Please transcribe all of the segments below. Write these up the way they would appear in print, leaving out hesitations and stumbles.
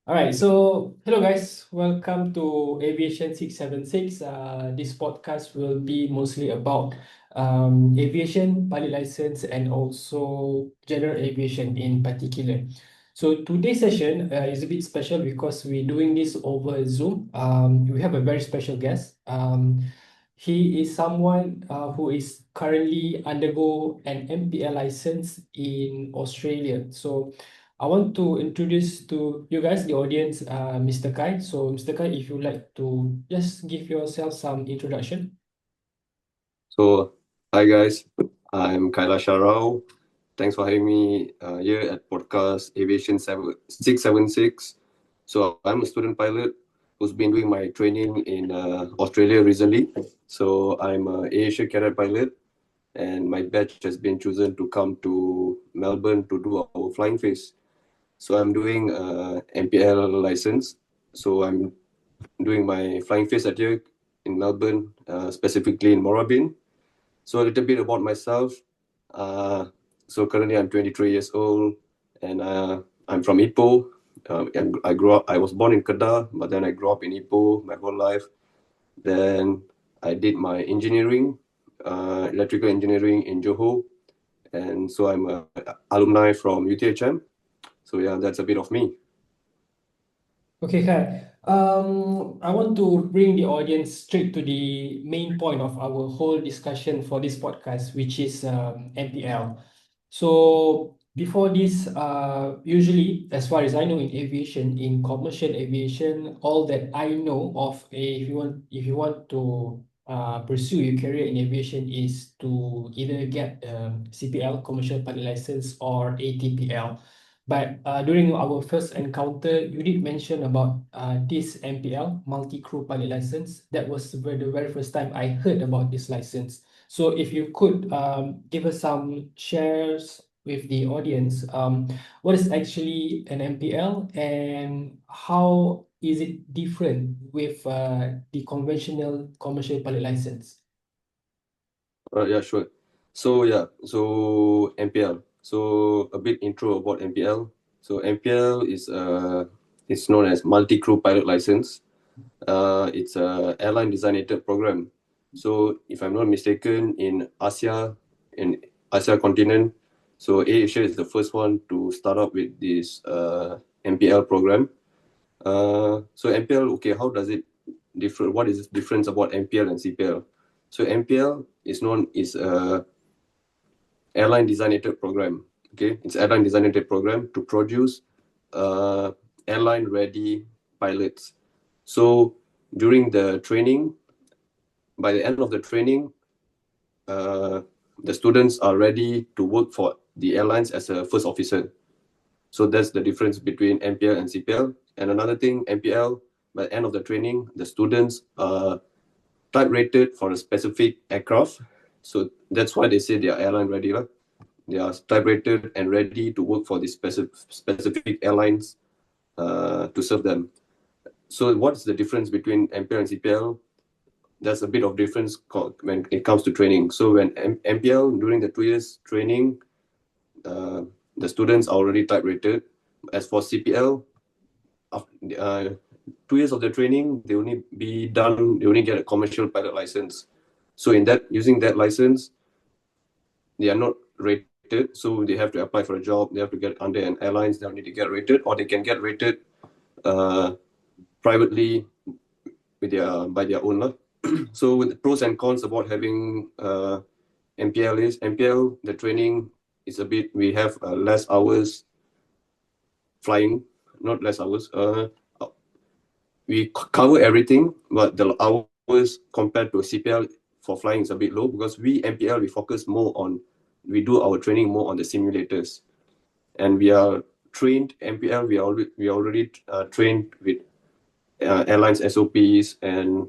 All right, so hello guys, welcome to Aviation 676. This podcast will be mostly about aviation, pilot license, and also general aviation in particular. So today's session is a bit special because we're doing this over Zoom. We have a very special guest. He is someone who is currently undergo an MPL license in Australia. So I want to introduce to you guys, the audience, Mr. Kai. So, Mr. Kai, if you'd like to just give yourself some introduction. So, hi guys, I'm Kailash Rao. Thanks for having me here at podcast Aviation 676. So, I'm a student pilot who's been doing my training in Australia recently. So, I'm a Aviation cadet pilot, and my batch has been chosen to come to Melbourne to do our flying phase. So, I'm doing MPL license. So, I'm doing my flying phase at here in Melbourne, specifically in Moorabbin. So a little bit about myself. Uh, so currently I'm 23 years old, and I'm from Ipoh. And I grew up. I was born in Kedah, but then I grew up in Ipoh my whole life. Then I did my engineering, electrical engineering in Johor, and so I'm a alumni from UTHM. So yeah, that's a bit of me. Okay, Kai. I want to bring the audience straight to the main point of our whole discussion for this podcast, which is MPL. So before this, usually, as far as I know in aviation, in commercial aviation, all that I know of, if you want to pursue your career in aviation, is to either get CPL, commercial pilot license, or ATPL. But during our first encounter, you did mention about this MPL, multi-crew pilot license. That was the very first time I heard about this license. So if you could give us some shares with the audience, what is actually an MPL and how is it different with the conventional commercial pilot license? Yeah, sure. So MPL. So a bit intro about MPL. So MPL is known as multi-crew pilot license. It's a airline designated program. So if I'm not mistaken, in Asia continent, so Asia is the first one to start up with this MPL program. So MPL, okay, how does it differ? What is the difference about MPL and CPL? So MPL is known is a airline designated program. Okay, it's airline designated program to produce airline ready pilots. So during the training, by the end of the training, uh, the students are ready to work for the airlines as a first officer. So that's the difference between MPL and CPL. And another thing, MPL, by the end of the training, the students are type rated for a specific aircraft. So that's why they say they are airline ready. Lah. They are type rated and ready to work for the specific airlines to serve them. So what's the difference between MPL and CPL? There's a bit of difference when it comes to training. So when MPL during the 2 years training, uh, the students are already type rated. As for CPL, uh, 2 years of the training, they only be done. They only get a commercial pilot license. So in that, using that license, they are not rated. So they have to apply for a job. They have to get under an airlines. They need to get rated, or they can get rated uh, privately with their by their own. So with the pros and cons about having MPL is MPL, the training is a bit, we have less hours flying, not less hours. We cover everything, but the hours compared to CPL for flying is a bit low because we MPL we focus more on, we do our training more on the simulators, and we are trained MPL. We already trained with airlines SOPs, and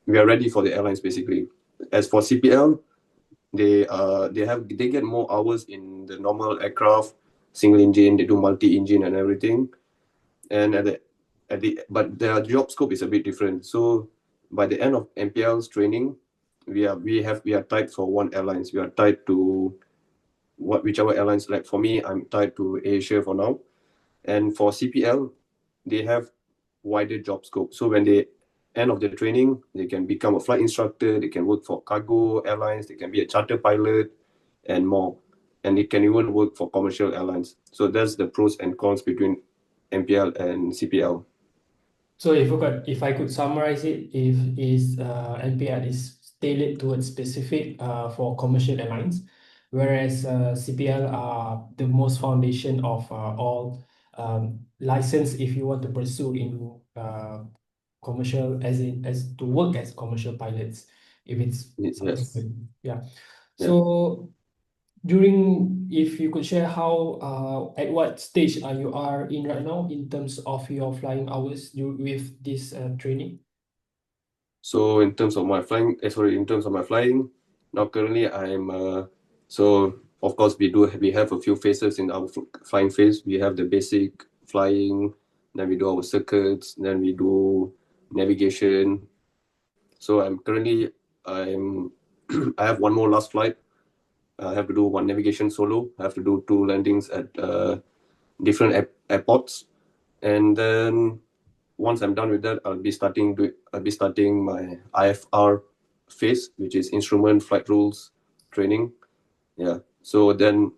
we are ready for the airlines basically. As for CPL, they get more hours in the normal aircraft, single engine. They do multi engine and everything, and but their job scope is a bit different. So by the end of MPL's training, we are tied for one airlines. We are tied to whichever airlines. Like for me, I'm tied to Asia for now, and for CPL. they have wider job scope. So when they end of their training, they can become a flight instructor, they can work for cargo airlines, they can be a charter pilot, and more. And they can even work for commercial airlines. So that's the pros and cons between MPL and CPL. So if I could summarize it, if is NPL is tailored towards specific for commercial airlines, whereas CPL are the most foundation of all license if you want to pursue in commercial as to work as commercial pilots if it's Yes. subsequent. Yeah. Yeah. So during if you could share how at what stage you are in right now in terms of your flying hours with this training. So in terms of my flying, in terms of my flying, now currently I'm so of course we have a few phases in our flying phase. We have the basic flying, then we do our circuits, then we do navigation. So I'm I have one more last flight. I have to do one navigation solo. I have to do two landings at different airports, and then once I'm done with that, I'll be starting my IFR phase, which is instrument flight rules training. Yeah. So then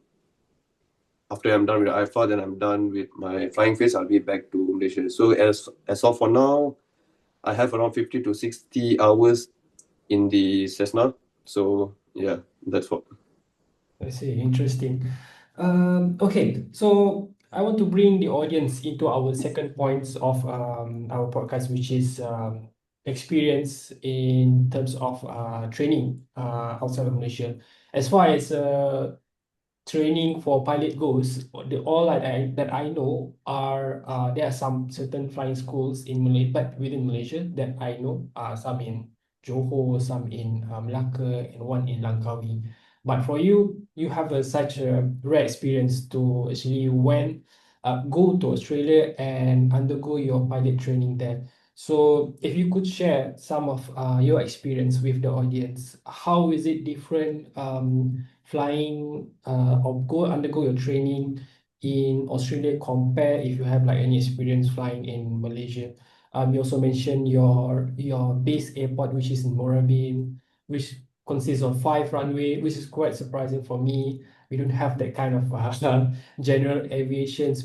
after I'm done with IFR, then I'm done with my flying phase. I'll be back to Malaysia. So as of for now, I have around 50 to 60 hours in the Cessna. So yeah, that's what. I see, interesting. Okay, so I want to bring the audience into our second points of our podcast, which is experience in terms of training outside of Malaysia. As far as training for pilot goes, the all that I know are there are some certain flying schools in Malaysia, but within Malaysia that I know, some in Johor, some in Melaka, and one in Langkawi. But for you, you have such a rare experience to actually go to Australia and undergo your pilot training there. So if you could share some of your experience with the audience, how is it different flying or go undergo your training in Australia compare if you have like any experience flying in Malaysia? You also mentioned your base airport, which is in Moorabbin, which consists of 5 runway, which is quite surprising for me. We don't have that kind of general aviation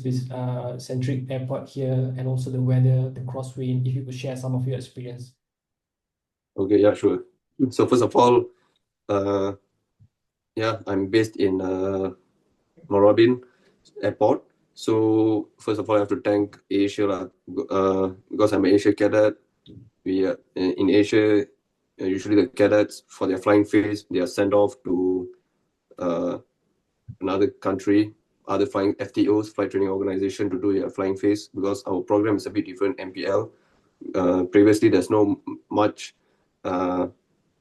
centric airport here, and also the weather, the crosswind. If you could share some of your experience. Okay, yeah, sure. So first of all, uh, yeah, I'm based in Moorabbin Airport. So first of all, I have to thank Asia lah, because I'm an Asia cadet. We in Asia, usually the cadets for their flying phase, they are sent off to uh, another country, other flying FTOs, flight training organization, to do their flying phase because our program is a bit different. MPL. Previously, there's no much uh,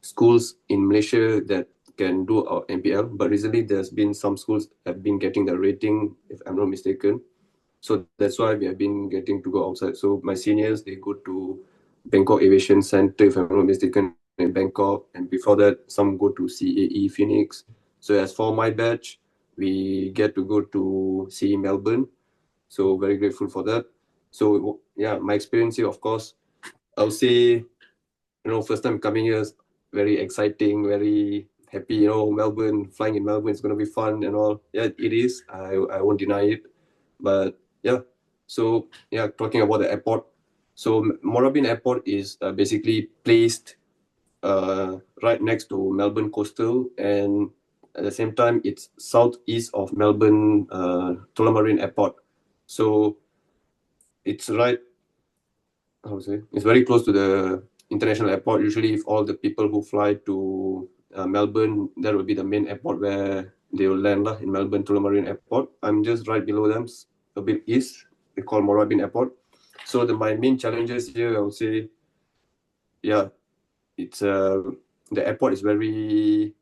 schools in Malaysia that can do our MPL, but recently there's been some schools have been getting the rating, if I'm not mistaken. So that's why we have been getting to go outside. So my seniors, they go to Bangkok Aviation Center, if I'm not mistaken, in Bangkok, and before that, some go to CAE Phoenix. So as for my batch, we get to go to CAE Melbourne. So very grateful for that. So yeah, my experience here, of course, I would say, first time coming here is very exciting, very happy. Melbourne, flying in Melbourne is going to be fun and all. Yeah, it is. I won't deny it. But yeah, so yeah, talking about the airport. So Moorabbin Airport is basically placed right next to Melbourne Coastal, and at the same time, it's southeast of Melbourne Tullamarine Airport. So it's right, how to say, it's very close to the international airport. Usually, if all the people who fly to Melbourne, that will be the main airport where they will land lah, in Melbourne Tullamarine Airport. I'm just right below them, a bit east. They call Moorabbin Airport. So my main challenges here, I would say, yeah, it's the airport is very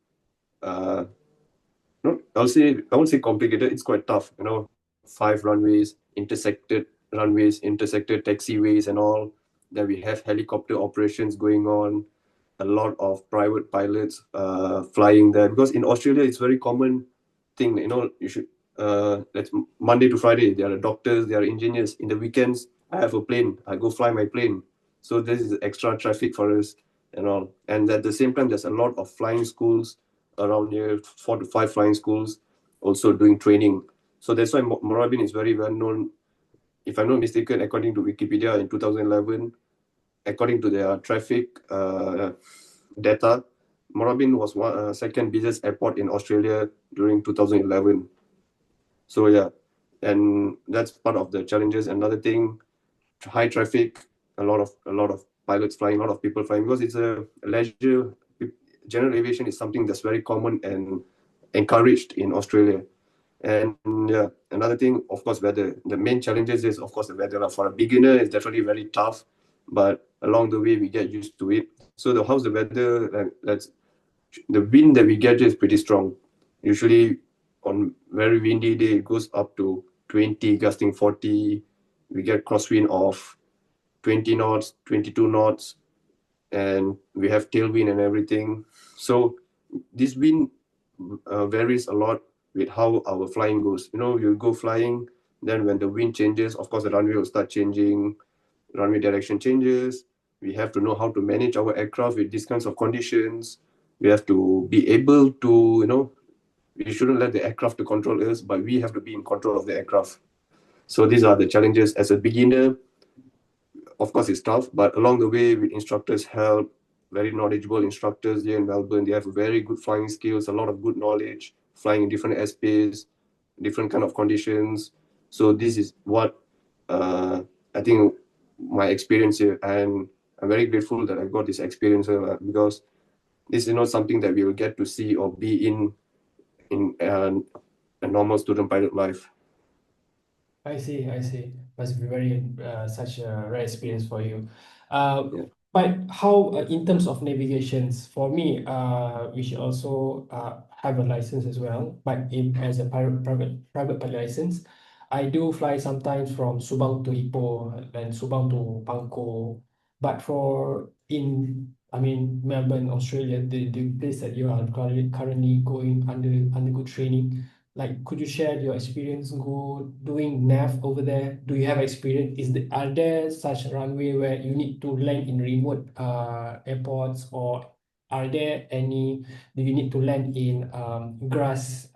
uh, no, I won't say complicated. It's quite tough. 5 runways, intersected taxiways, and all. Then we have helicopter operations going on. A lot of private pilots flying there because in Australia it's very common thing. You should that's Monday to Friday. There are doctors, there are engineers. In the weekends, I have a plane, I go fly my plane. So this is extra traffic for us and all. And at the same time, there's a lot of flying schools around here, 4 to 5 flying schools, also doing training. So that's why Morabin is very well known. If I'm not mistaken, according to Wikipedia in 2011, according to their traffic data, Morabin was second busiest airport in Australia during 2011. So yeah, and that's part of the challenges. Another thing, high traffic, a lot of pilots flying, a lot of people flying because it's a leisure. General aviation is something that's very common and encouraged in Australia. And yeah, another thing, of course, weather. The main challenges is, of course, the weather. For a beginner, it's definitely very tough, but along the way, we get used to it. So how's the weather? That's the wind that we get is pretty strong. Usually, on very windy day, it goes up to 20, gusting 40. We get crosswind of 20 knots, 22 knots, and we have tailwind and everything. So this wind varies a lot with how our flying goes. You go flying, then when the wind changes, of course, the runway will start changing, runway direction changes. We have to know how to manage our aircraft with these kinds of conditions. We have to be able to, we shouldn't let the aircraft to control us, but we have to be in control of the aircraft. So these are the challenges. As a beginner, of course, it's tough, but along the way, with instructors' help, very knowledgeable instructors here in Melbourne, they have very good flying skills, a lot of good knowledge, flying in different airspace, different kind of conditions. So this is what I think my experience here, and I'm very grateful that I got this experience here, because this is not something that we will get to see or be in a normal student pilot life. I see, I see. Must be very such a rare experience for you. Uh, Yeah. but how, in terms of navigations, for me, we should also have a license as well. But as a private pilot license, I do fly sometimes from Subang to Ipoh and Subang to Bangkok. But I mean, Melbourne, Australia, the place that you are currently going undergo training, like, could you share your experience doing nav over there? Do you have experience? Are there such runway where you need to land in remote airports, or are there any? Do you need to land in grass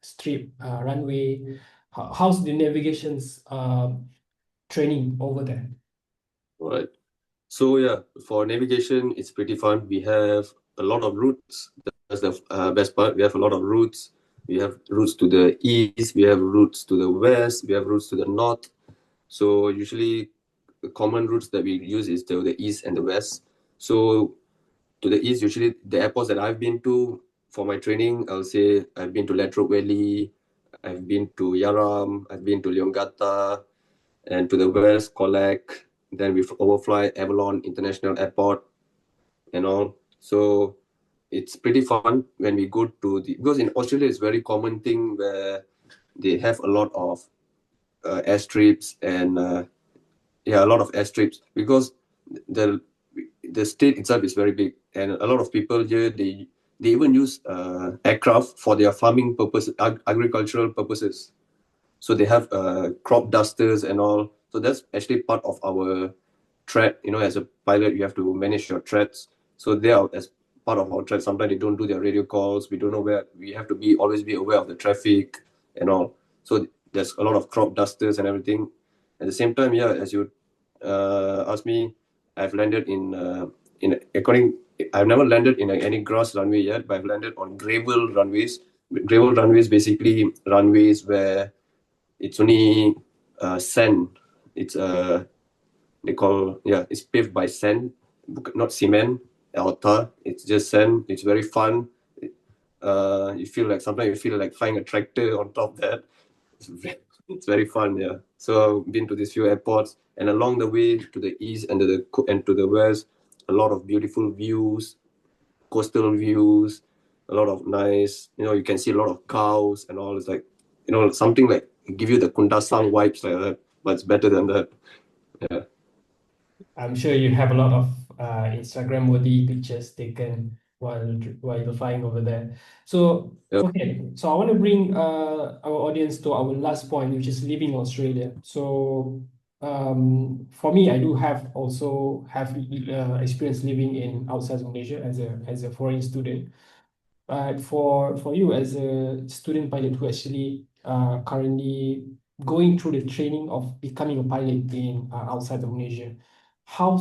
strip runway? How's the navigations training over there? All right. So yeah, for navigation, it's pretty fun. We have a lot of routes. That's the best part. We have a lot of routes. We have routes to the east. We have routes to the west. We have routes to the north. So usually, the common routes that we use is to the east and the west. So to the east, usually the airports that I've been to for my training, I'll say I've been to Latrobe Valley, I've been to Yaram, I've been to Leongatha, and to the west, Colac. Then we overfly Avalon International Airport and all. So it's pretty fun when we go to because in Australia it's very common thing where they have a lot of airstrips and yeah, a lot of airstrips because the the state itself is very big, and a lot of people here they even use aircraft for their farming purposes, agricultural purposes. So they have crop dusters and all. So that's actually part of our threat. As a pilot, you have to manage your threats. So they are as part of our threat. Sometimes they don't do their radio calls. We don't know where. We have to be always be aware of the traffic and all. So there's a lot of crop dusters and everything. At the same time, yeah, as you asked me, I've landed in according. I've never landed in any grass runway yet, but I've landed on gravel runways. Gravel runways basically runways where it's only sand. It's they call, yeah, it's paved by sand, not cement or tar. It's just sand. It's very fun. You feel like sometimes you feel like flying a tractor on top of that. It's very fun, yeah. So I've been to these few airports, and along the way to the east and to the west, a lot of beautiful views, coastal views, a lot of nice. You can see a lot of cows and all. It's like, something like give you the Kundasang vibes like that, but it's better than that. Yeah. I'm sure you have a lot of Instagram worthy pictures taken while you're flying over there. So Yep. okay, so I want to bring our audience to our last point, which is leaving Australia. So for me, I do have also have experience living in outside of Malaysia as a foreign student. But for you as a student pilot who actually currently going through the training of becoming a pilot in outside of Malaysia, how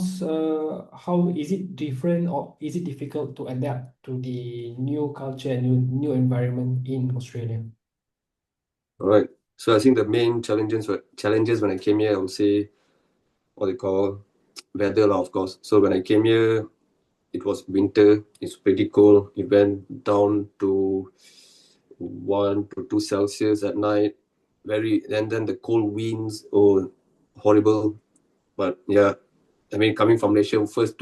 is it different or is it difficult to adapt to the new culture and new environment in Australia? All right. So I think the main challenges when I came here, I would say what they call weather, lah, of course. So when I came here, it was winter. It's pretty cold. It went down to 1 to 2 Celsius at night. And then the cold winds, oh, horrible. But yeah, I mean, coming from Malaysia, first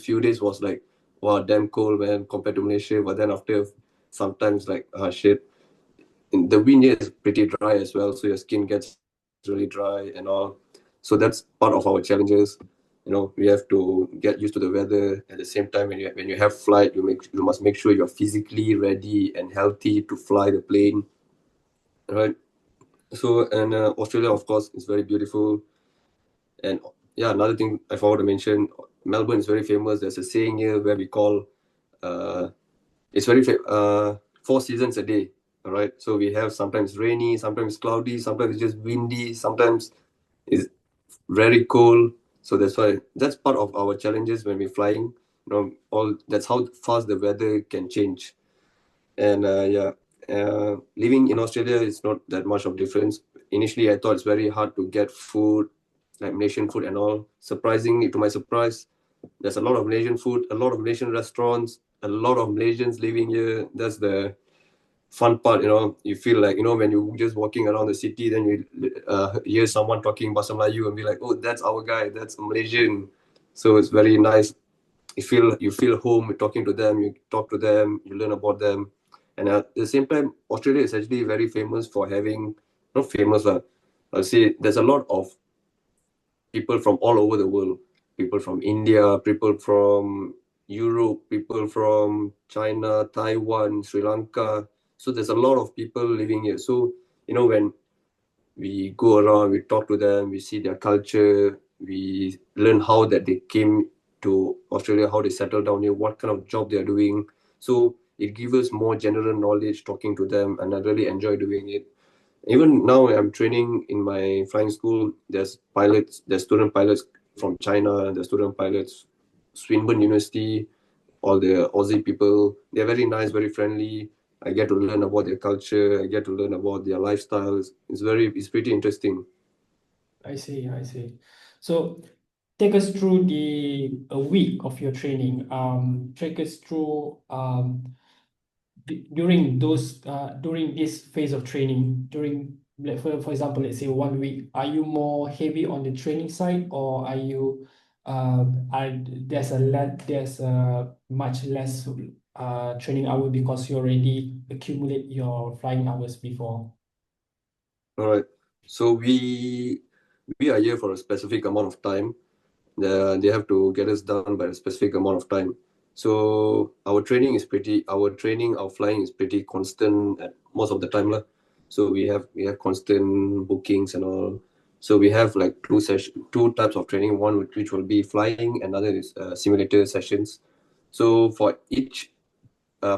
few days was like, wow, damn cold, man, compared to Malaysia. But then after sometimes like, ah, shit, and the wind here is pretty dry as well, so your skin gets really dry and all. So that's part of our challenges. We have to get used to the weather. At the same time, when you have flight, you must make sure you're physically ready and healthy to fly the plane, right? So and Australia, of course, is very beautiful. And yeah, another thing I forgot to mention, Melbourne is very famous. There's a saying here where we call uh, it's 4 seasons a day. All right. So we have sometimes rainy, sometimes cloudy, sometimes it's just windy, sometimes it's very cold. So that's part of our challenges when we're flying. All that's how fast the weather can change. And yeah, living in Australia is not that much of difference. Initially, I thought it's very hard to get food, like Malaysian food and all. Surprisingly, to my surprise, there's a lot of Malaysian food, a lot of Malaysian restaurants, a lot of Malaysians living here. That's the fun part. You feel like, when you're just walking around the city, then you hear someone talking Bahasa Melayu and be like, oh, that's our guy, that's Malaysian. So it's very nice. You feel home talking to them, you talk to them, you learn about them. And at the same time, Australia is actually very famous for having, not famous, but I'll say there's a lot of people from all over the world. People from India, people from Europe, people from China, Taiwan, Sri Lanka. So there's a lot of people living here. So, when we go around, we talk to them, we see their culture, we learn how that they came to Australia, how they settled down here, what kind of job they are doing. So it gives us more general knowledge talking to them, and I really enjoy doing it. Even now, I'm training in my flying school. There's student pilots from China, there's student pilots, Swinburne University, all the Aussie people. They're very nice, very friendly. I get to learn about their culture. I get to learn about their lifestyles. It's pretty interesting. I see, I see. So take us through a week of your training. Take us through during this phase of training, like, for example, let's say 1 week, are you more heavy on the training side, or are you there's a much less training hour because you already accumulate your flying hours before? All right. So we are here for a specific amount of time. They have to get us done by a specific amount of time. So our flying is pretty constant at most of the time lah. So we have constant bookings and all. So we have like two types of training. One which will be flying, another is simulator sessions. So for each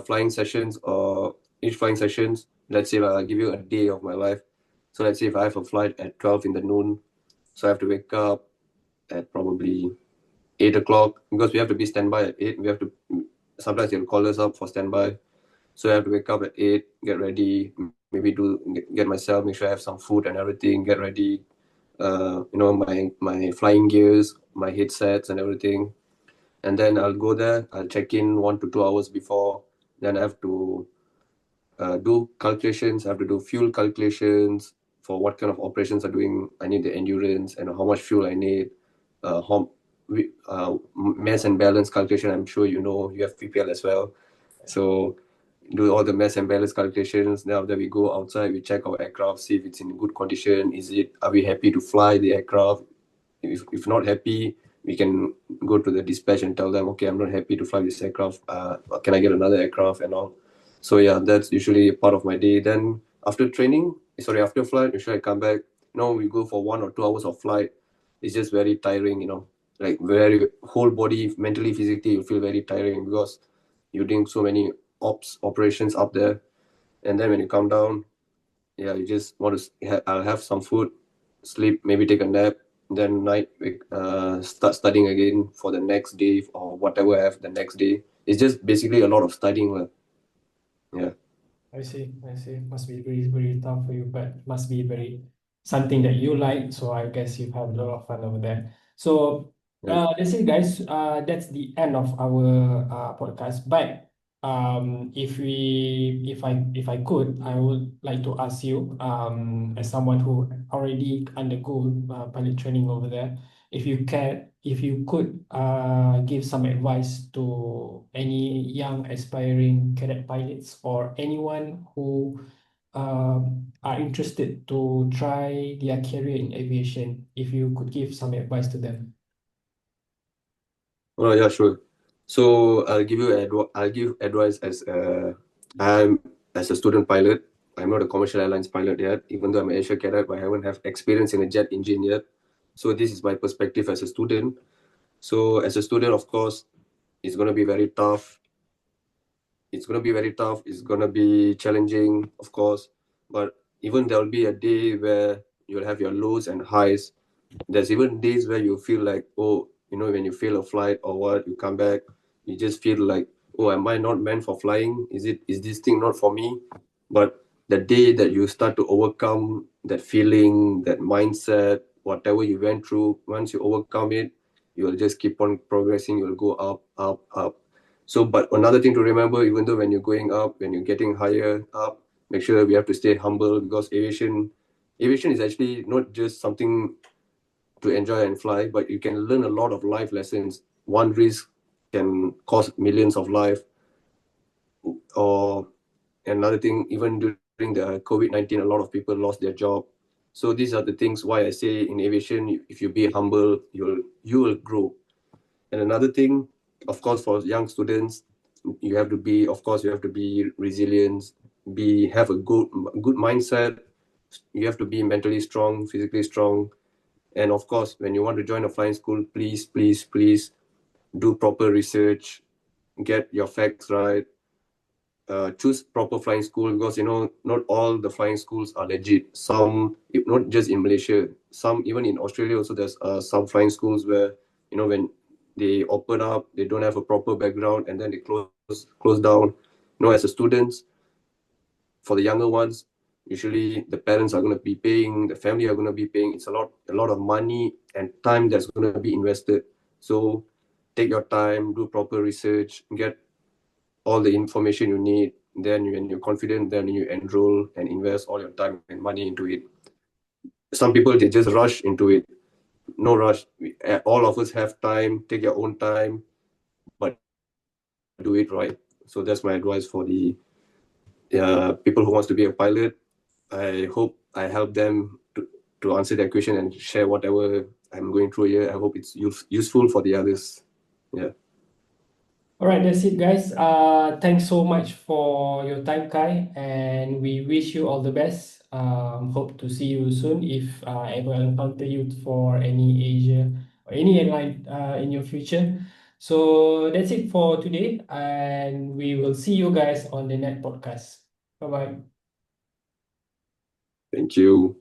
flying sessions, let's say I'll give you a day of my life. So let's say if I have a flight at 12 in the noon, so I have to wake up at probably 8 o'clock, because we have to be standby at 8. We have to sometimes they'll call us up for standby. So I have to wake up at 8, get ready, maybe get myself, make sure I have some food and everything, get ready, my flying gears, my headsets and everything. And then I'll go there, I'll check in 1 to 2 hours before. Then I have to do calculations. I have to do fuel calculations for what kind of operations are doing. I need the endurance and how much fuel I need. Mass and balance calculation. I'm sure you have PPL as well. So do all the mass and balance calculations. Then after we go outside, we check our aircraft, see if it's in good condition. Are we happy to fly the aircraft? If not happy, we can go to the dispatch and tell them, okay, I'm not happy to fly this aircraft. Can I get another aircraft and all? So yeah, that's usually part of my day. Then after flight, usually I come back. We go for 1 or 2 hours of flight. it's just very tiring, you know, like very whole body, mentally, physically, you feel very tiring because you're doing so many operations up there, and then when you come down, yeah, you just want to I'll have some food, sleep, maybe take a nap, then night start studying again for the next day or whatever I have the next day. It's just basically a lot of studying, yeah. I see, I see. Must be very, very tough for you, but must be very something that you like. So I guess you have a lot of fun over there. So Yeah. that's it, guys. That's the end of our podcast. But if I could, I would like to ask you, as someone who already undergo pilot training over there, if you could give some advice to any young aspiring cadet pilots or anyone who are interested to try their career in aviation, if you could give some advice to them. Oh yeah, sure. So I'll give advice I'm as a student pilot. I'm not a commercial airlines pilot yet, even though I'm an Asia cadet, but I haven't have experience in a jet engine yet. So this is my perspective as a student. So as a student, of course, it's gonna be very tough. It's gonna be very tough. It's gonna be challenging, of course. But even there'll be a day where you'll have your lows and highs. There's even days where you feel like, oh, you know, when you fail a flight or what, you come back, you just feel like, oh, am I not meant for flying? Is this thing not for me? But the day that you start to overcome that feeling, that mindset, whatever you went through, once you overcome it, you'll just keep on progressing. You'll go up, up, up. So, but another thing to remember, even though when you're going up, when you're getting higher up, make sure we have to stay humble because aviation is actually not just something to enjoy and fly, but you can learn a lot of life lessons. One risk can cost millions of life, or another thing, even during the COVID-19, a lot of people lost their job. So these are the things why I say in aviation, if you be humble, you will grow. And another thing, of course, for young students, you have to be resilient, have a good mindset. You have to be mentally strong, physically strong, and of course, when you want to join a flying school, please do proper research, get your facts right, choose proper flying school because you know not all the flying schools are legit. Some, if not just in Malaysia, some even in Australia also. There's some flying schools where you know when they open up, they don't have a proper background, and then they close down. You know, as a students, for the younger ones, usually the parents are going to be paying, the family are going to be paying. It's a lot of money and time that's going to be invested. So take your time, do proper research, get all the information you need. Then when you're confident, then you enroll and invest all your time and money into it. Some people, they just rush into it. No rush. All of us have time. Take your own time, but do it right. So that's my advice for the people who wants to be a pilot. I hope I help them to answer their question and share whatever I'm going through here. I hope it's useful for the others. Yeah. All right, that's it, guys. Thanks so much for your time, Kai, and we wish you all the best. Hope to see you soon if I ever encounter you for any Asia or any airline in your future. So that's it for today, and we will see you guys on the next podcast. Bye bye. Thank you.